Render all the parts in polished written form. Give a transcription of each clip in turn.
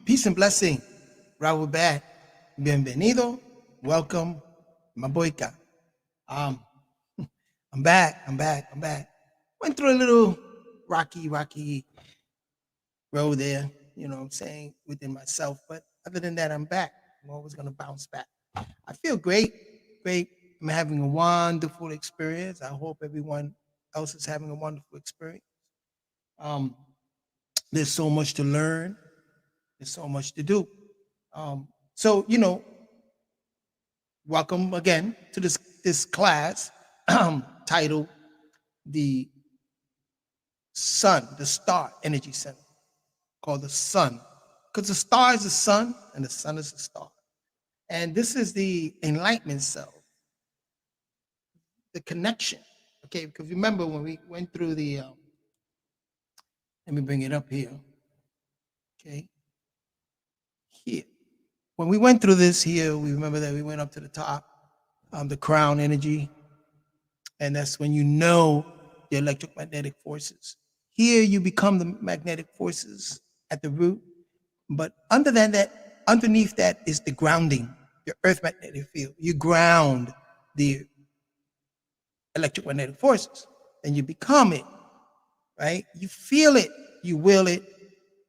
Peace and blessing. Raul back. Bienvenido. Welcome, my boyka. Um, I'm back. Went through a little rocky road there, you know what I'm saying, within myself. But other than that, I'm back. I'm always gonna bounce back. I feel great. I'm having a wonderful experience. I hope everyone else is having a wonderful experience. Um, there's so much to learn. There's so much to do. So welcome again to this class titled the Sun, the Star Energy Center, called the Sun, because the star is the sun and the sun is the star, and this is the enlightenment self, the connection. Okay, because remember when we went through the let me bring it up here. Okay, here when we went through this here, we remember that we went up to the top, the crown energy, and that's when you know the electromagnetic forces. Here you become the magnetic forces at the root, but underneath that is the grounding, the earth magnetic field. You ground the electromagnetic forces, and you become it, right? You feel it, you will it,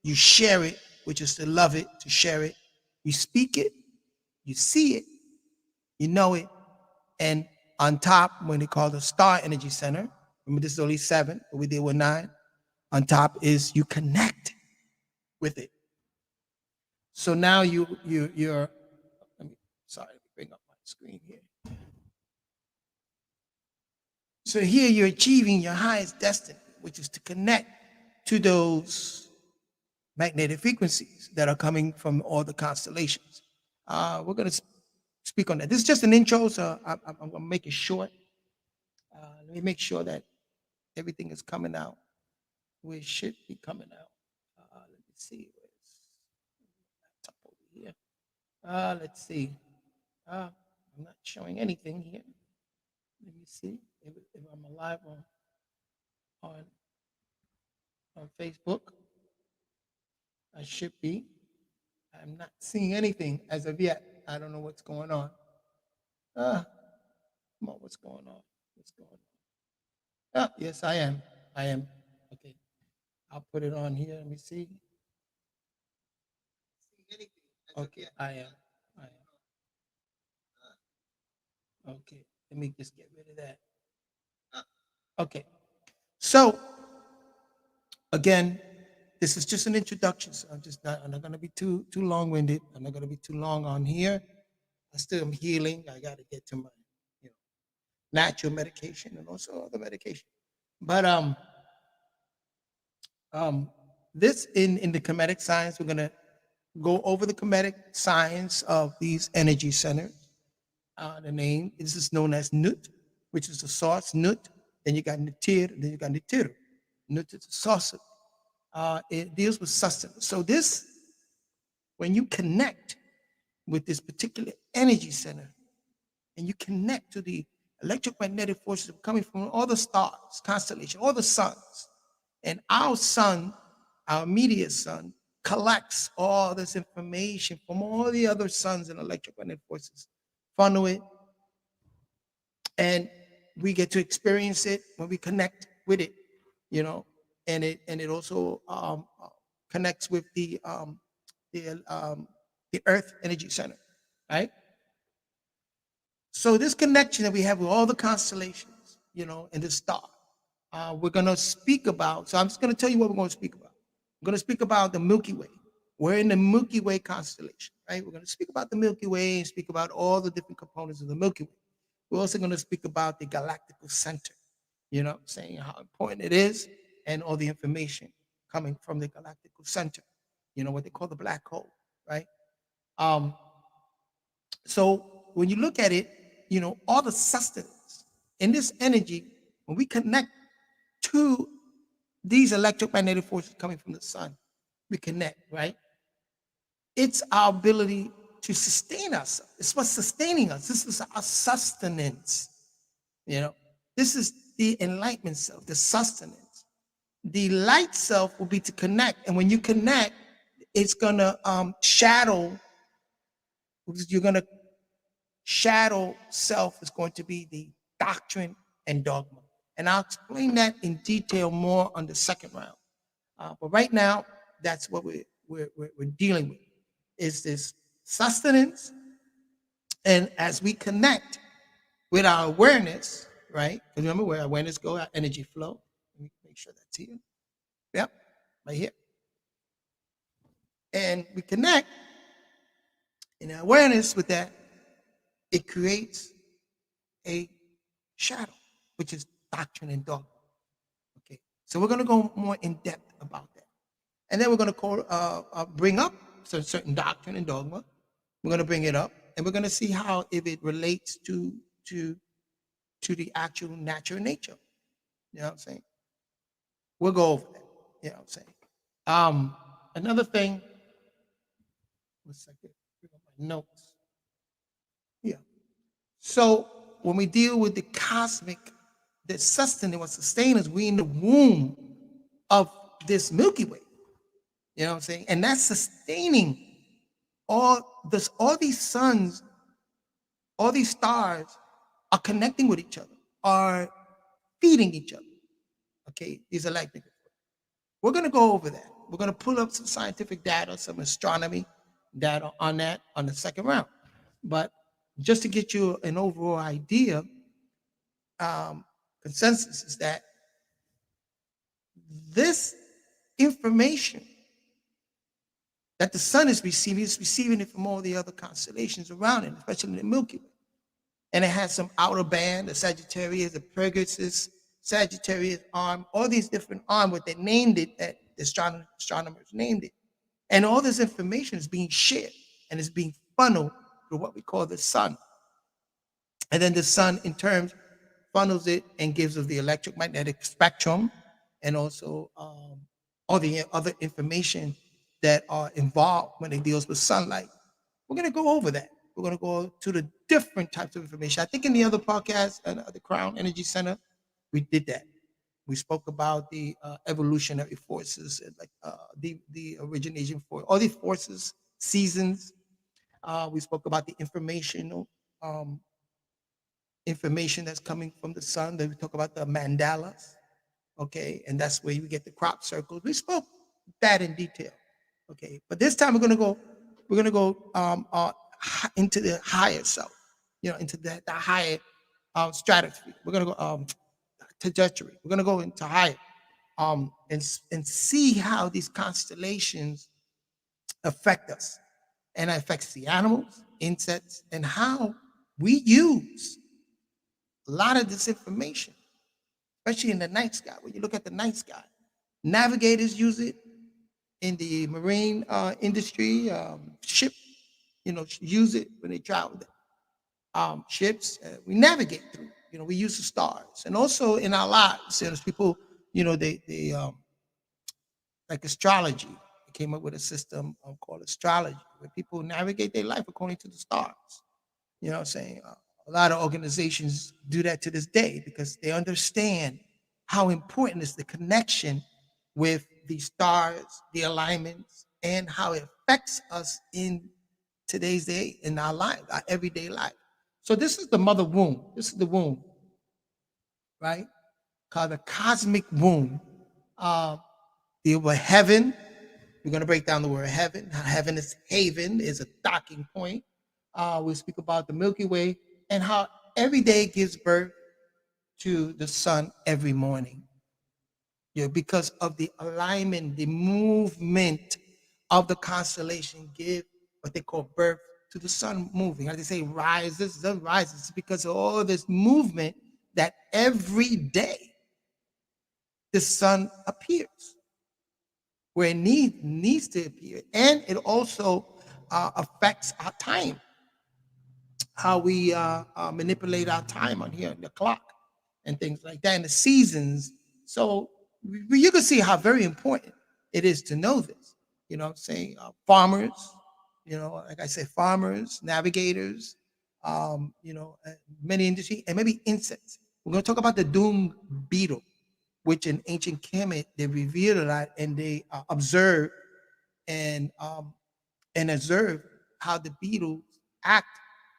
you share it, which is to love it, to share it. You speak it, you see it, you know it, and on top, when they call the Star Energy Center, remember this is only 7, but we did with 9. On top is you connect with it. So now you're. Let me bring up my screen here. So here you're achieving your highest destiny, which is to connect to those magnetic frequencies that are coming from all the constellations. We're going to speak on that. This is just an intro, so I'm going to make it short. Let me make sure that everything is coming out where it should be coming out. Let me see. Where's top over here? Let's see. I'm not showing anything here. Let me see if I'm alive on Facebook. I should be. I'm not seeing anything as of yet. I don't know what's going on. Come on, what's going on? Yes, I am. Okay. I'll put it on here. Let me see. Okay, I am. Okay, let me just get rid of that. Okay. So again, this is just an introduction. So I'm not gonna be too long-winded. I'm not gonna be too long on here. I still am healing. I gotta get to my natural medication and also other medication. But this in the Kemetic science, we're gonna go over the Kemetic science of these energy centers. The name is known as Nut, which is the source, Nut. Then you got Nitir, then you got Nitir. Nut is the source. It deals with sustenance. So this, when you connect with this particular energy center, and you connect to the electromagnetic forces coming from all the stars, constellation, all the suns, and our sun, our immediate sun, collects all this information from all the other suns and electromagnetic forces, funnel it, and we get to experience it when we connect with it, and it also connects with the Earth Energy Center, right? So this connection that we have with all the constellations, and the star, we're going to speak about. So I'm just going to tell you what we're going to speak about. I'm going to speak about the Milky Way. We're in the Milky Way constellation, right? We're going to speak about the Milky Way and speak about all the different components of the Milky Way. We're also going to speak about the galactical center, saying how important it is and all the information coming from the galactical center, what they call the black hole, right? So when you look at it, all the sustenance in this energy, when we connect to these electromagnetic forces coming from the sun, we connect, right? It's our ability to sustain ourselves. It's what's sustaining us. This is our sustenance. This is the enlightenment self, the sustenance. The light self will be to connect. And when you connect, it's gonna shadow. You're gonna shadow self is going to be the doctrine and dogma, and I'll explain that in detail more on the second round. But right now, that's what we're dealing with is this sustenance, and as we connect with our awareness, right? Because remember where awareness go, our energy flow. Let me make sure that's here. Yep, right here. And we connect in awareness with that, it creates a shadow, which is doctrine and dogma. Okay, so we're going to go more in depth about that, and then we're going to bring up certain doctrine and dogma. We're going to bring it up, and we're going to see how if it relates to the actual natural nature. You know what I'm saying? We'll go over that. You know what I'm saying? Another thing. One second. Bring up my notes. Yeah. So when we deal with the cosmic, that sustenance, what sustains us, we in the womb of this Milky Way. You know what I'm saying? And that's sustaining all these suns, all these stars are connecting with each other, are feeding each other. Okay, these are like we're going to go over that. We're going to pull up some scientific data, some astronomy data on that on the second round. But just to get you an overall idea, consensus is that this information that the sun is receiving it from all the other constellations around it, especially the Milky Way. And it has some outer band, the Sagittarius, the Pegasus, Sagittarius arm, all these different arms, what they named it, that the astronomers named it. And all this information is being shared and is being funneled through what we call the sun. And then the sun, in terms, funnels it and gives us the electromagnetic spectrum and also all the other information that are involved when it deals with sunlight. We're going to go over that. We're going to go to the different types of information. I think in the other podcast, the Crown Energy Center, we did that. We spoke about the evolutionary forces, like the origination force, all these forces, seasons. We spoke about the information that's coming from the sun. Then we talk about the mandalas, okay, and that's where you get the crop circles. We spoke that in detail, okay. But this time we're gonna go into the higher self, into the higher stratosphere. We're gonna go trajectory. We're gonna go into higher, and see how these constellations affect us, and it affects the animals, insects, and how we use a lot of this information, especially in the night sky. When you look at the night sky, navigators use it in the marine industry. Ship, use it when they travel. Ships, we navigate through. We use the stars, and also in our lives. There's people, they like astrology. They came up with a system called astrology, where people navigate their life according to the stars. You know what I'm saying? A lot of organizations do that to this day because they understand how important is the connection with the stars, the alignments, and how it affects us in today's day, in our life, our everyday life. So this is the mother womb. This is the womb, right? Called the cosmic womb. The word heaven. We're going to break down the word heaven. Heaven is haven, is a docking point. We'll speak about the Milky Way and how every day gives birth to the sun every morning. Because of the alignment, the movement of the constellation give what they call birth to the sun moving. As they say, rises, the rises, because of all this movement that every day the sun appears where it needs to appear. And it also affects our time, how we manipulate our time on here, the clock and things like that, and the seasons. So you can see how very important it is to know this. You know what I'm saying? Farmers, like I said, farmers, navigators, many industry, and maybe insects. We're going to talk about the doom beetle, which in ancient Kemet, they revealed a lot and they observed and observe how the beetles act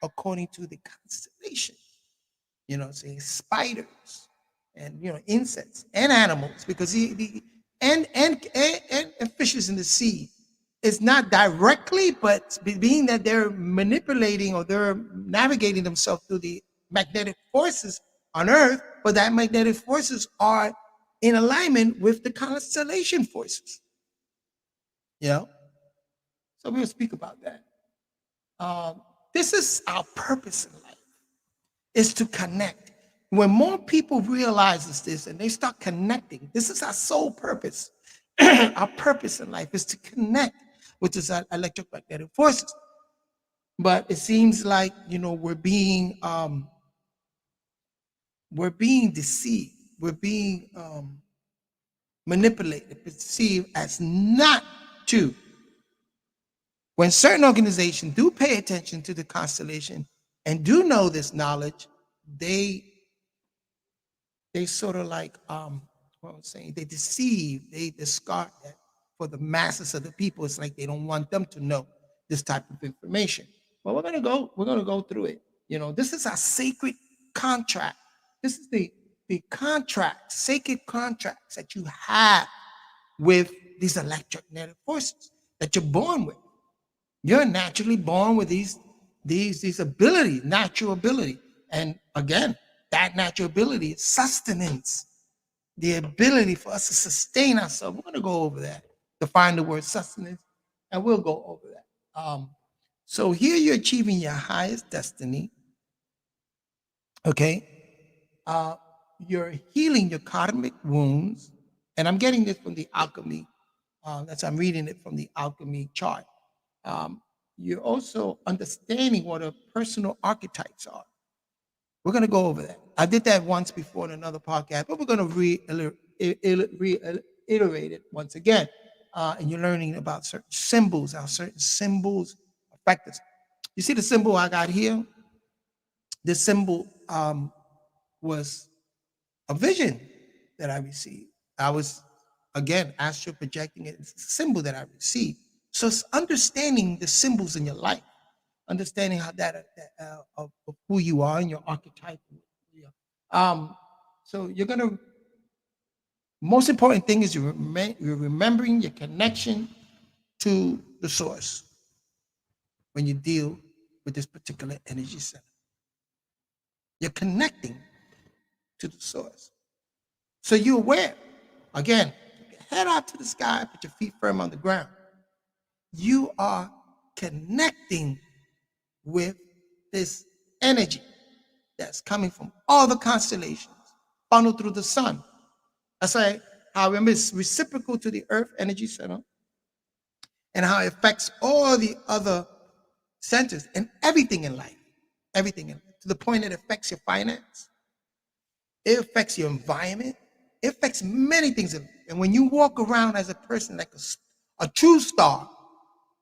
according to the constellation. Say spiders and insects and animals, because the and fishes in the sea. It's not directly, but being that they're manipulating or they're navigating themselves through the magnetic forces on Earth, but that magnetic forces are in alignment with the constellation forces. You know, so we'll speak about that. This is our purpose in life, is to connect. When more people realizes this and they start connecting, this is our sole purpose. Our purpose in life is to connect with this electromagnetic forces. But it seems like we're being deceived, we're being manipulated, perceived as not to. When certain organizations do pay attention to the constellation and do know this knowledge, they sort of like what I'm saying, they deceive, they discard that for the masses of the people. It's like they don't want them to know this type of information. But we're gonna go through it. This is our sacred contract. This is the contract, sacred contracts that you have with these electromagnetic forces that you're born with. You're naturally born with these abilities, natural ability. And again, that natural ability is sustenance, the ability for us to sustain ourselves. We're going to go over that, define the word sustenance, and we'll go over that. So here you're achieving your highest destiny. Okay. You're healing your karmic wounds. And I'm getting this from the alchemy. I'm reading it from the alchemy chart. You're also understanding what our personal archetypes are. We're going to go over that. I did that once before in another podcast, but we're going to reiterate it once again. And you're learning about certain symbols, how certain symbols affect us. You see the symbol I got here? This symbol was a vision that I received. I was, again, astral projecting it. It's a symbol that I received. So it's understanding the symbols in your life, understanding how that of who you are and your archetype. So you're gonna. Most important thing is you're remembering your connection to the source when you deal with this particular energy center. You're connecting to the source, so you're aware. Again, head out to the sky, put your feet firm on the ground. You are connecting with this energy that's coming from all the constellations, funneled through the sun. That's why how remember it's reciprocal to the Earth energy center, and how it affects all the other centers and everything in life, to the point it affects your finance, it affects your environment, it affects many things. And when you walk around as a person like a true star,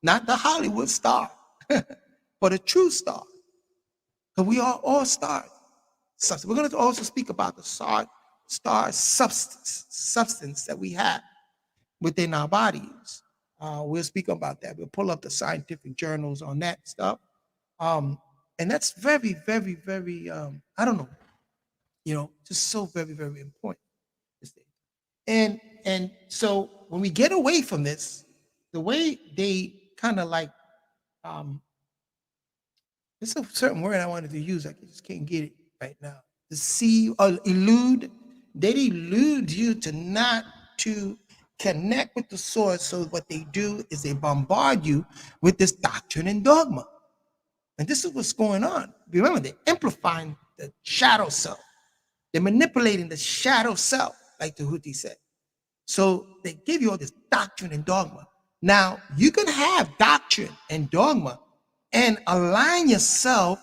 not the Hollywood star, but a true star. Because we are all stars. We're going to also speak about the star substance that we have within our bodies. We'll speak about that. We'll pull up the scientific journals on that stuff. And that's very, very, very, I don't know, just so very, very important. And so when we get away from this, the way they kind of like, there's a certain word I wanted to use, I just can't get it right now. Deceive or elude, they elude you to not to connect with the source. So what they do is they bombard you with this doctrine and dogma. And this is what's going on. Remember, they're amplifying the shadow self. They're manipulating the shadow self, like the Houthi said. So they give you all this doctrine and dogma. Now, you can have doctrine and dogma and align yourself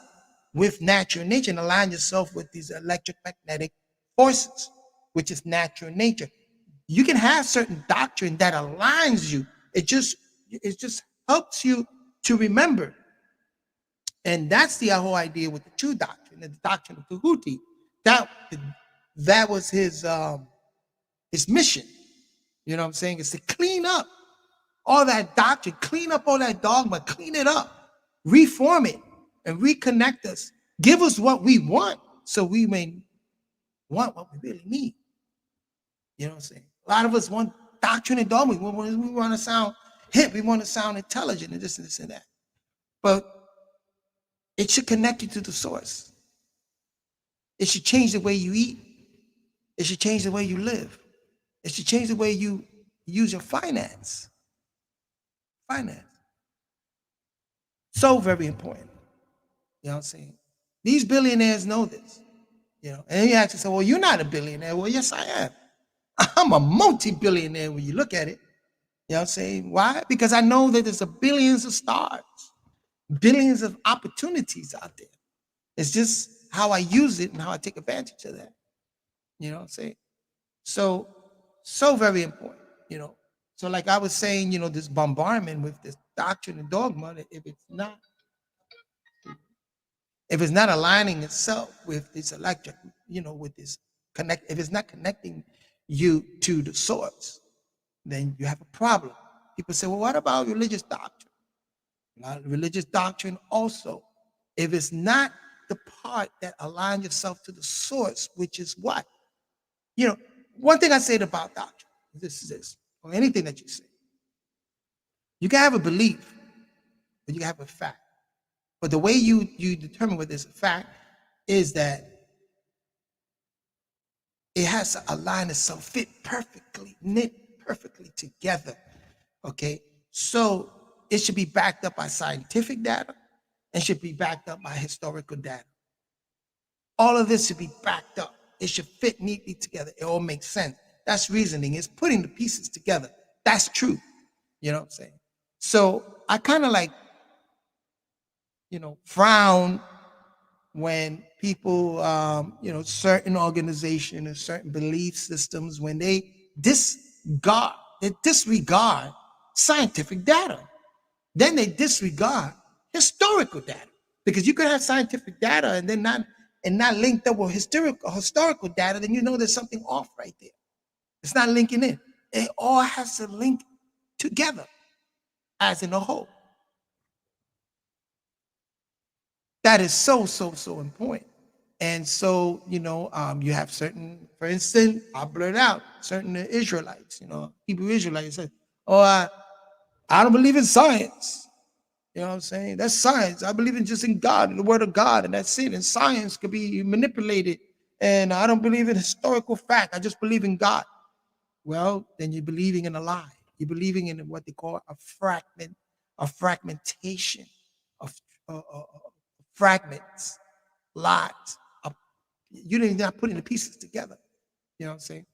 with natural nature and align yourself with these electromagnetic forces, which is natural nature. You can have certain doctrine that aligns you. It just helps you to remember. And that's the whole idea with the true doctrine, the doctrine of the Houthi. That was his mission. You know what I'm saying? It's to clean up all that doctrine, clean up all that dogma, clean it up, reform it, and reconnect us. Give us what we want so we may want what we really need. You know what I'm saying? A lot of us want doctrine and dogma. We want to sound hip. We want to sound intelligent and this and that. But it should connect you to the source. It should change the way you eat. It should change the way you live. It should change the way you use your finance. Finance. So very important. You know what I'm saying? These billionaires know this. You know, and you actually say, well, you're not a billionaire. Well, yes, I am. I'm a multi-billionaire when you look at it. You know what I'm saying? Why? Because I know that there's billions of stars, billions of opportunities out there. It's just how I use it and how I take advantage of that. You know what I'm saying? So very important, you know. So like I was saying, you know, this bombardment with this doctrine and dogma, if it's not aligning itself with this electric, you know, with this if it's not connecting you to the source, then you have a problem. People say, well, what about religious doctrine? Religious doctrine also, if it's not the part that aligns yourself to the source, which is what? You know, one thing I said about doctrine, this, or anything that you say, you can have a belief, but you can have a fact. But the way you determine whether it's a fact is that it has to align itself, fit perfectly, knit perfectly together. Okay, so it should be backed up by scientific data and should be backed up by historical data. All of this should be backed up. It should fit neatly together. It all makes sense. That's reasoning. It's putting the pieces together. That's truth. You know what I'm saying? So I kind of like, you know, frown when people, you know, certain organizations and certain belief systems, when they disregard scientific data. Then they disregard historical data, because you could have scientific data and then not linked up with historical data. Then you know there's something off right there. It's not linking in. It all has to link together as in a whole. That is so important. And so, you know, you have certain, for instance, I'll blurt out, certain Israelites, you know, Hebrew Israelites say, oh, I don't believe in science. You know what I'm saying? That's science. I believe in just in God and the word of God, and that's it. And science could be manipulated. And I don't believe in historical fact. I just believe in God. Well, then you're believing in a lie. You're believing in what they call a fragmentation of fragments, lies. You're not putting the pieces together. You know what I'm saying?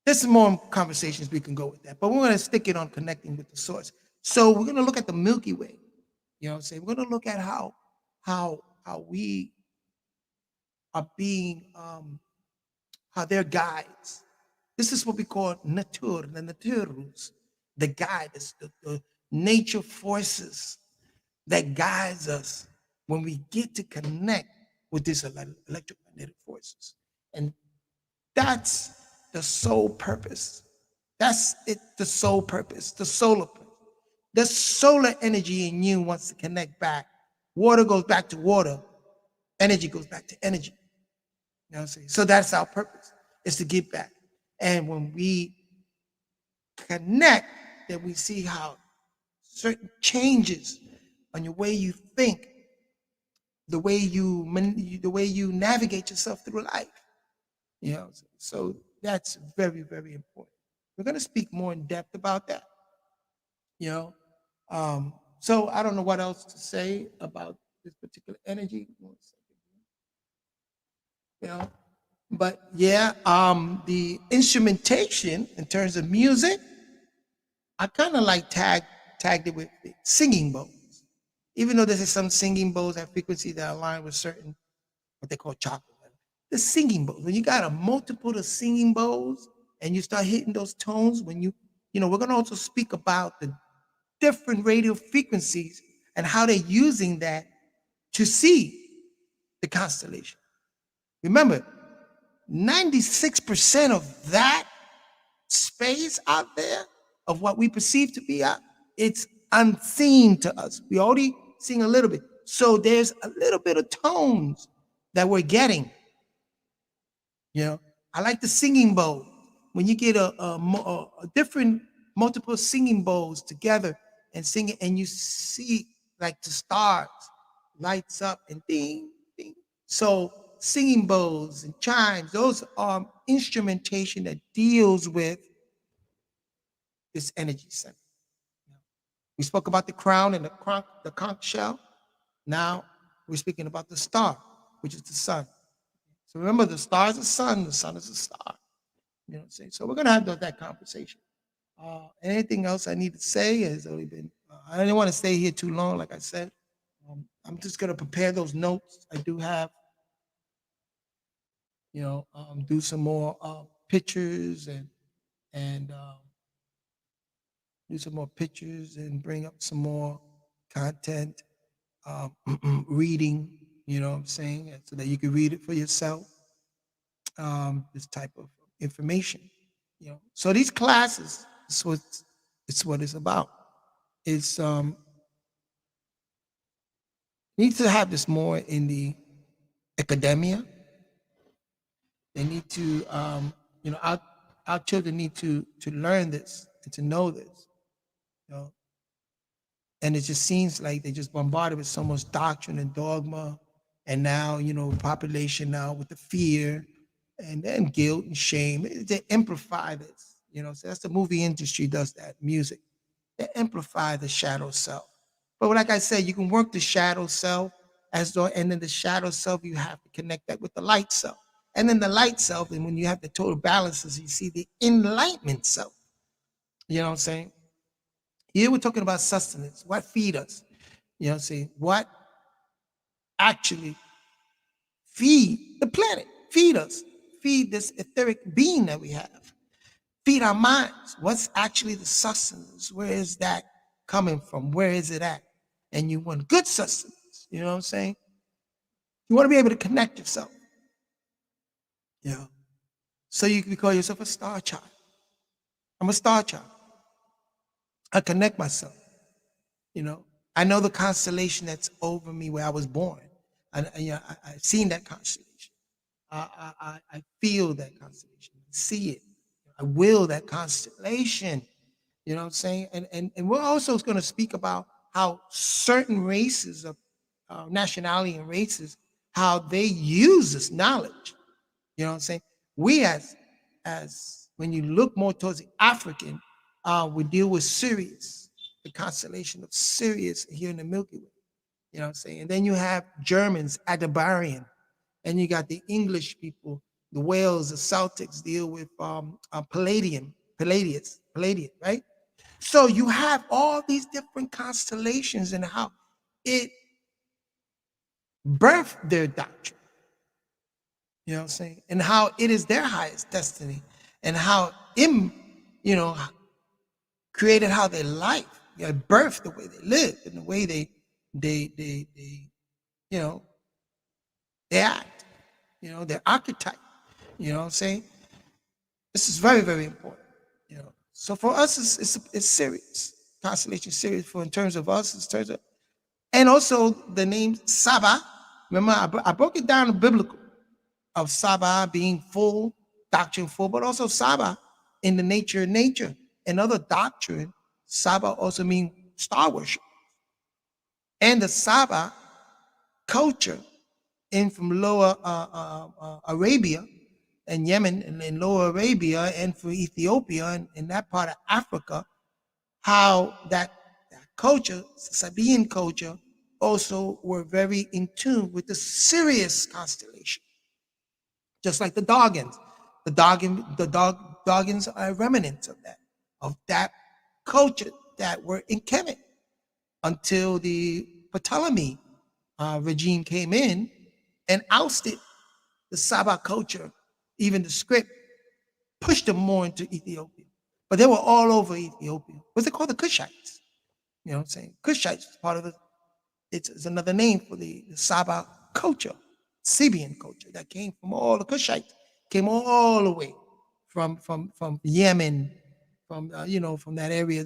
There's some more conversations we can go with that, but we're going to stick it on connecting with the source. So we're going to look at the Milky Way. You know what I'm saying? We're going to look at how we are being, how they're guides. This is what we call nature, the naturus, the guides, the nature forces that guides us when we get to connect with these electromagnetic forces. And that's the sole purpose. That's it, the sole purpose, the solar purpose. The solar energy in you wants to connect back. Water goes back to water. Energy goes back to energy. You know what I'm saying? So that's our purpose, is to give back. And when we connect, then we see how certain changes on your way you think, the way you navigate yourself through life. You know, so that's very important. We're going to speak more in depth about that. You know, so I don't know what else to say about this particular energy. You know, but yeah, the instrumentation in terms of music, I kind of like tagged it with singing bowls. Even though there's some singing bowls have frequency that align with certain, what they call chocolate. The singing bowls, when you got a multiple of singing bowls and you start hitting those tones, when you know, we're going to also speak about the different radio frequencies and how they're using that to see the constellation. Remember, 96% of that space out there of what we perceive to be it's unseen to us. We already seeing a little bit. So there's a little bit of tones that we're getting. You know, I like the singing bowl. When you get a different multiple singing bowls together and sing it, and you see like the stars lights up and ding, ding. So singing bowls and chimes, those are instrumentation that deals with this energy center. We spoke about the crown and the conch shell. Now we're speaking about the star, which is the sun. So remember, the star is the sun is a star. You know what I'm saying? So we're going to have that conversation. Anything else I need to say has already been, I didn't want to stay here too long, like I said. I'm just going to prepare those notes. I do have, do some more pictures and do some more pictures and bring up some more content, reading, you know what I'm saying, so that you can read it for yourself, this type of information, So these classes, it's what it's about. It's need to have this more in the academia. They need to, our children need to learn this and to know this, And it just seems like they just bombarded with so much doctrine and dogma, and now population now with the fear and then guilt and shame. They amplify this, So that's the movie industry does that. Music, they amplify the shadow self. But like I said, you can work the shadow self and then the shadow self, you have to connect that with the light self. And then the light self, and when you have the total balances, you see the enlightenment self. You know what I'm saying? Here we're talking about sustenance, what feed us. You know what I'm saying? What actually feed the planet, feed us, feed this etheric being that we have, feed our minds. What's actually the sustenance? Where is that coming from? Where is it at? And you want good sustenance, you know what I'm saying? You want to be able to connect yourself. So you can call yourself a star child. I'm a star child. I connect myself. I know the constellation that's over me where I was born. I've seen that constellation. I feel that constellation. I see it. I will that constellation. You know what I'm saying? And we're also going to speak about how certain races of nationality and races, how they use this knowledge. You know what I'm saying? We as when you look more towards the African, we deal with Sirius, the constellation of Sirius here in the Milky Way. You know what I'm saying? And then you have Germans, Aldebaran, and you got the English people, the Wales, the Celtics deal with Palladium, right? So you have all these different constellations and how it birthed their doctrine. You know what I'm saying? And how it is their highest destiny, and how created how they life, birthed the way they live and the way they they act, their archetype. You know what I'm saying? This is very, very important. So for us, it's serious. Constellation serious for in terms of us, in terms of, and also the name Saba. Remember, I broke it down in biblical of Saba being full, doctrine full, but also Saba in the nature. Another doctrine, Saba also means star worship. And the Saba culture in from lower Arabia and Yemen and in lower Arabia and from Ethiopia and in that part of Africa, how that culture, Sabaean culture, also were very in tune with the Sirius constellation. Just like the Doggins. The Doggins are remnants of that culture that were in Kemet until the Ptolemy regime came in and ousted the Saba culture, even the script, pushed them more into Ethiopia. But they were all over Ethiopia. What's they called? The Kushites. You know what I'm saying? Kushites is part of it. It's another name for the Saba culture, Sabaean culture that came from all the Kushites, came all the way from Yemen from that area,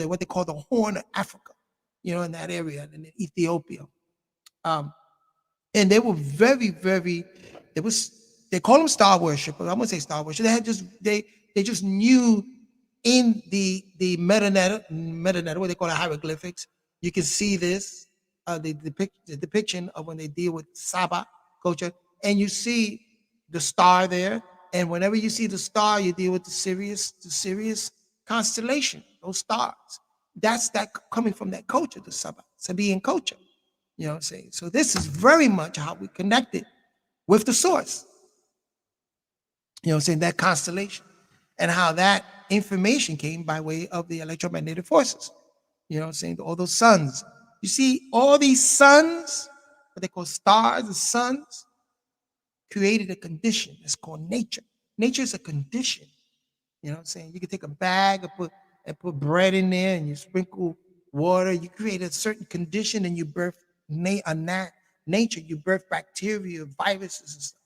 what they call the Horn of Africa, in that area, in Ethiopia. Um, and they were very, very. It was they call them star worshipers. I'm gonna say star worshipers. They just knew in the metadata, what they call the hieroglyphics. You can see this, the depiction of when they deal with Saba culture, and you see the star there. And whenever you see the star, you deal with the Sirius constellation, those stars. That's that coming from that culture, the Sabaean culture. You know what I'm saying? So this is very much how we connected with the source. You know what I'm saying? That constellation. And how that information came by way of the electromagnetic forces. You know what I'm saying? All those suns. You see, all these suns, what they call stars and suns, created a condition. It's called nature. Nature is a condition. You know what I'm saying? You can take a bag and put bread in there, and you sprinkle water. You create a certain condition, and you birth nature. You birth bacteria, viruses, and stuff.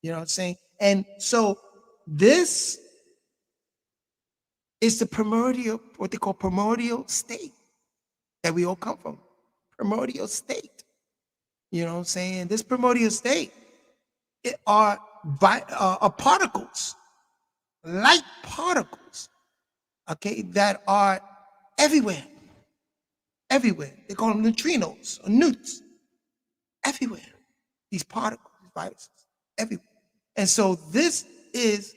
You know what I'm saying? And so this is the primordial, what they call primordial state that we all come from. Primordial state. You know what I'm saying? This primordial state are particles, light particles, okay, that are everywhere. Everywhere. They call them neutrinos or newts. Everywhere. These particles, these viruses, everywhere. And so this is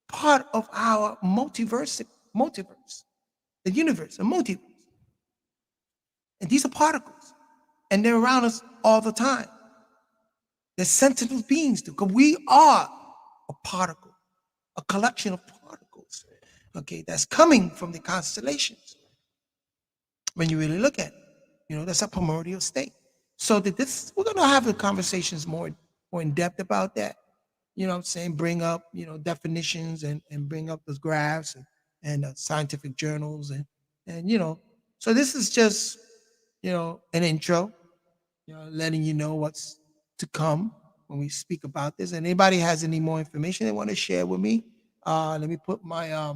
part of our multiverse, the universe, a multiverse. And these are particles. And they're around us all the time. They're sensitive beings too, because we are a particle, a collection of particles, okay, that's coming from the constellations. When you really look at it, that's a primordial state. So we're going to have the conversations more in depth about that. You know what I'm saying? Bring up, definitions and bring up those graphs and scientific journals and so this is just, an intro, letting you know what's to come when we speak about this. And anybody has any more information they want to share with me, let me put my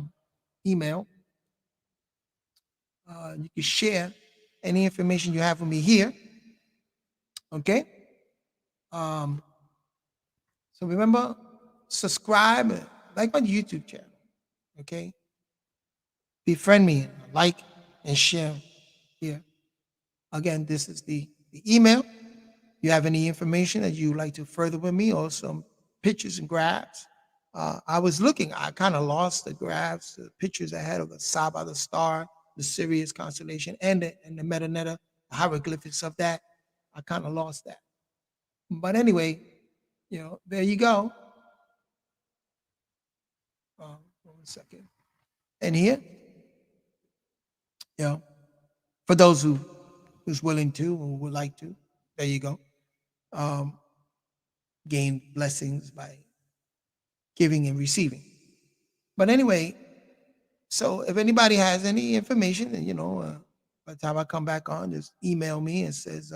email. You can share any information you have with me here. Okay. So remember, subscribe, like my YouTube channel. Okay. Befriend me, like and share here. Again, this is the email. You have any information that you would like to further with me, or some pictures and graphs? I was looking, I kind of lost the graphs, the pictures I had of the Saba, the star, the Sirius constellation, and the metaneta, the hieroglyphics of that. I kind of lost that. But anyway, there you go. 1 second. And here, for those who's willing to or would like to, there you go. Gain blessings by giving and receiving. But anyway, so if anybody has any information, then by the time I come back on, just email me and says,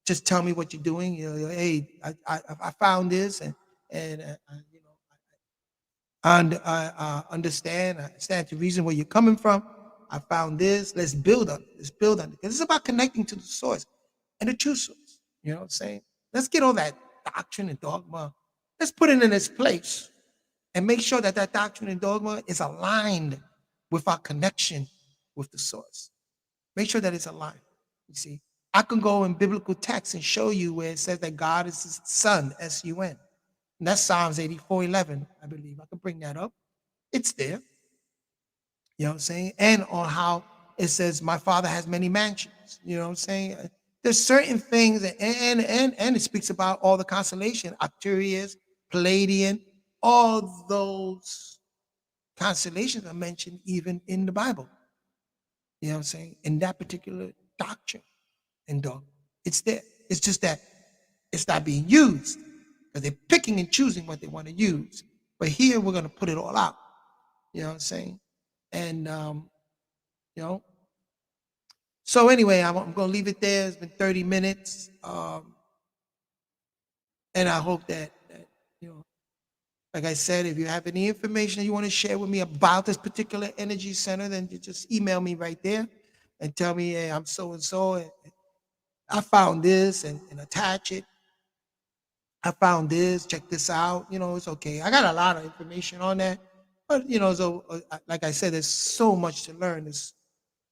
just tell me what you're doing. Hey, I found this and I understand the reason where you're coming from. I found this. Let's build on it. Because it's about connecting to the source and the true source. You know what I'm saying? Let's get all that doctrine and dogma. Let's put it in its place and make sure that doctrine and dogma is aligned with our connection with the source. Make sure that it's aligned. You see, I can go in biblical texts and show you where it says that God is his son, S-U-N. And that's Psalms 84:11, I believe. I can bring that up. It's there. You know what I'm saying? And on how it says, my father has many mansions. You know what I'm saying? There's certain things, and it speaks about all the constellation, Arcturus, Palladian, all those constellations are mentioned even in the Bible. You know what I'm saying? In that particular doctrine and dogma. It's there. It's just that it's not being used because they're picking and choosing what they want to use. But here we're going to put it all out. You know what I'm saying? And, so anyway, I'm going to leave it there. It's been 30 minutes. And I hope that Like I said, if you have any information you want to share with me about this particular energy center, then you just email me right there and tell me, hey, I'm so and so, and I found this, and attach it. I found this, check this out. It's okay. I got a lot of information on that. But, so like I said, there's so much to learn. There's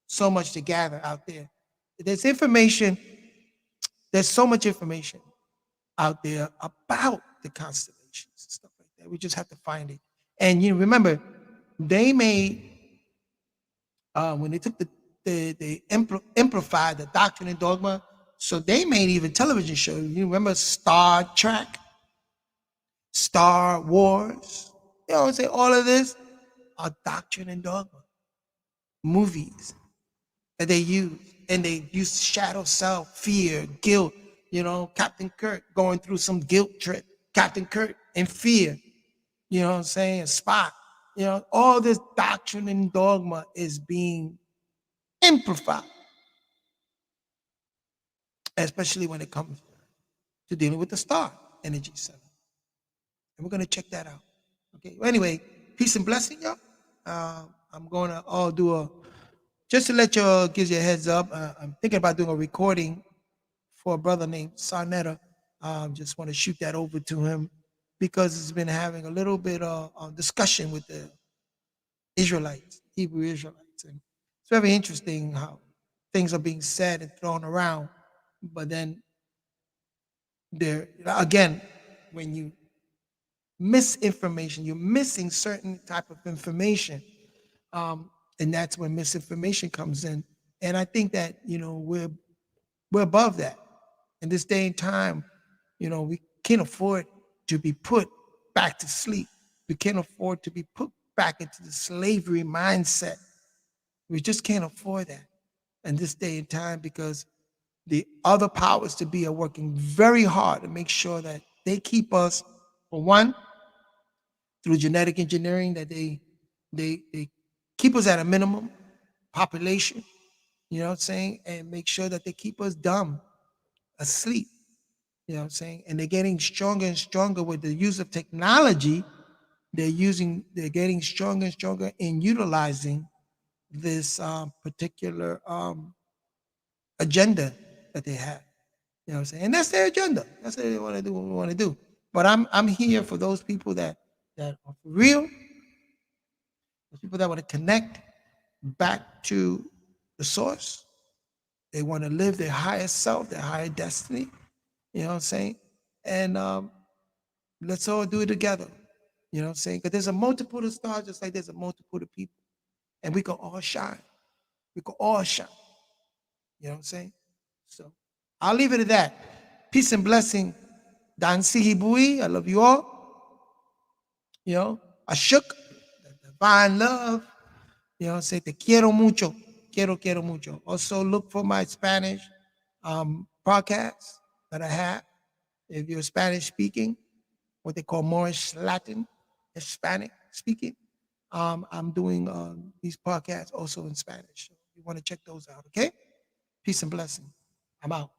so much to gather out there. There's information, there's so much information out there about the constellations and stuff like that. We just have to find it. And you remember, they made when they took they amplified the doctrine and dogma. So they made even television shows. You remember Star Trek, Star Wars? Say all of this are doctrine and dogma movies that they use, and they use shadow self, fear, guilt. Captain Kirk going through some guilt trip. Captain Kirk in fear. You know what I'm saying? Spock. All this doctrine and dogma is being amplified, especially when it comes to dealing with the star energy center. And we're going to check that out. Okay. Well, anyway, peace and blessing, y'all. I'm going to do just to let y'all, gives you a heads up. I'm thinking about doing a recording for a brother named Sarnetta. Just want to shoot that over to him because it's been having a little bit of discussion with the Israelites, Hebrew Israelites. And it's very interesting how things are being said and thrown around. But then there, again, when you misinformation, you're missing certain type of information. And that's when misinformation comes in. And I think that, we're above that. In this day and time, we can't afford to be put back to sleep. We can't afford to be put back into the slavery mindset. We just can't afford that in this day and time because the other powers to be are working very hard to make sure that they keep us, for one, through genetic engineering, that they keep us at a minimum population, you know what I'm saying, and make sure that they keep us dumb, asleep, you know what I'm saying, and they're getting stronger and stronger with the use of technology. They're getting stronger and stronger in utilizing this particular agenda that they have. You know what I'm saying? And that's their agenda. That's what they want to do, what we want to do. But I'm here for those people that are for real, those people that want to connect back to the source. They want to live their highest self, their higher destiny. You know what I'm saying? And let's all do it together. You know what I'm saying? Because there's a multitude of stars just like there's a multitude of people. And we can all shine. We can all shine. You know what I'm saying? So I'll leave it at that. Peace and blessing. Dan Sihibui, I love you all. Ashuk, the divine love. You know, say te quiero mucho. Quiero mucho. Also look for my Spanish podcast that I have. If you're Spanish speaking, what they call Moorish Latin, Hispanic speaking, I'm doing these podcasts also in Spanish. So you want to check those out, okay? Peace and blessing. I'm out.